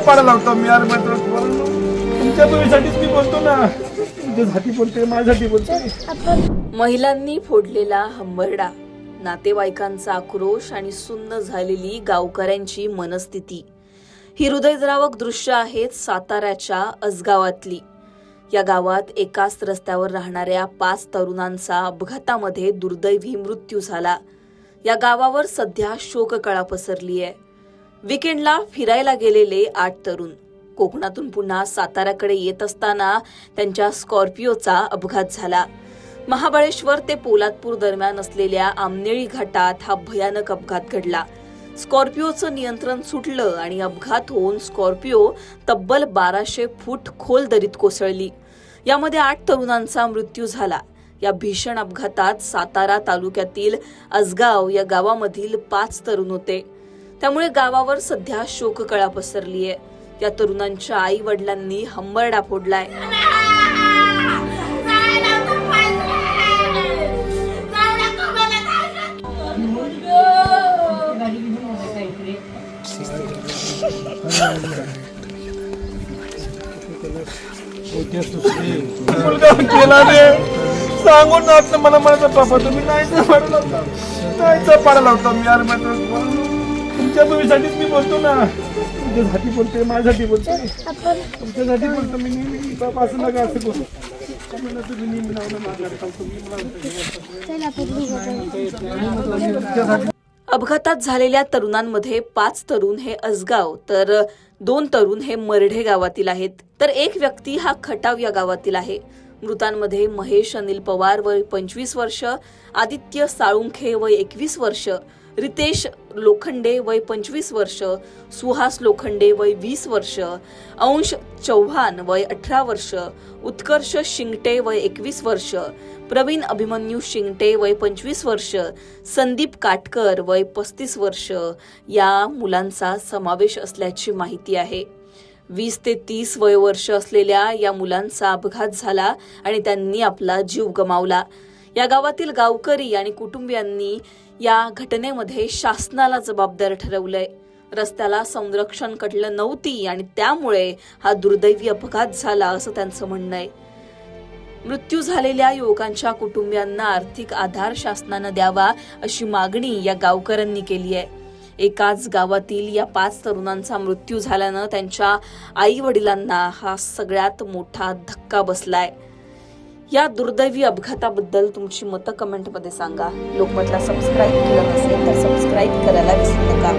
पाडा लावतो मी यार मात्र तुमच्या भविष्यासाठीच मी बोलतो ना, तुझ्यासाठी बोलते, माझ्यासाठी बोलते. महिलांनी फोडलेला हंबरडा, नातेवाईकांचा आक्रोश आणि सुन्न झालेली गावकऱ्यांची मनस्थिती ही हृदयद्रावक दृश्य आहेत साताऱ्याच्या असगावातली. या गावात एकाच रस्त्यावर राहणाऱ्या 5 तरुणांचा अपघातामध्ये दुर्दैवी मृत्यू झाला. या गावावर सध्या शोककळा पसरली आहे. वीकेंडला फिरायला गेलेले 8 तरुण कोकणातून पुन्हा साताऱ्याकडे येत असताना त्यांच्या स्कॉर्पिओचा अपघात झाला. महाबळेश्वर ते पोलादपूर दरम्यान असलेल्या आमनेळी घाटात हा भयानक अपघात घडला. स्कॉर्पिओचं नियंत्रण सुटलं आणि अपघात होऊन स्कॉर्पिओ तब्बल 1200 फूट खोल दरीत कोसळली. यामध्ये 8 तरुणांचा मृत्यू झाला. या भीषण अपघातात सातारा तालुक्यातील असगाव या गावामधील 5 तरुण होते. त्यामुळे गावावर सध्या शोककळा पसरली आहे. या तरुणांच्या आई वडिलांनी हंबरडा फोडलाय. केला रे सांगून ना मला माझा पापा तुम्ही नाही पाडा लावतो मी यार मात्र तुमच्या भविष्यासाठीच मी बोलतो ना, तुझ्यासाठी बोलते, माझ्यासाठी बोलते, तुमच्यासाठी बोलतो मी नेहमी. बाबा असं नका असं बोलतो. अपघातात झालेल्या तरुणांमध्ये 5 तरुण हे असगाव तर 2 तरुण हे मरढे गावातील आहेत, तर एक व्यक्ती हा खटाव या गावातील आहे. मृतांमध्ये महेश अनिल पवार वय 25 वर्ष, आदित्य साळुंखे वय 21 वर्ष, रितेश लोखंडे वय 25 वर्ष, सुहास लोखंडे वय 20 वर्ष, अंश चौहान वय 18 वर्ष, उत्कर्ष शिंगटे वय 21 वर्ष, प्रवीण अभिमन्यू शिंगटे वय 25 वर्ष, संदीप काटकर वय 35 वर्ष या मुलांचा समावेश असल्याची माहिती आहे. 20 ते 30 वयोवर्ष असलेल्या या मुलांचा अपघात झाला आणि त्यांनी आपला जीव गमावला. या गावातील गावकरी आणि कुटुंबियांनी या घटनेमध्ये शासनाला जबाबदार ठरवलंय. रस्त्याला संरक्षण कटलं नव्हती आणि त्यामुळे हा दुर्दैवी अपघात झाला असं त्यांचं म्हणणं आहे. मृत्यू झालेल्या युवकांच्या कुटुंबियांना आर्थिक आधार शासनानं द्यावा अशी मागणी या गावकऱ्यांनी केली आहे. एकाच गावातील या 5 तरुणांचा मृत्यू झाल्यानं त्यांच्या आई वडिलांना हा सगळ्यात मोठा धक्का बसलाय. या दुर्दैवी अपघाताबद्दल तुमची मतं कमेंटमध्ये सांगा. लोकमतला सबस्क्राईब केलं नसेल तर सबस्क्राईब करायला विसरू नका.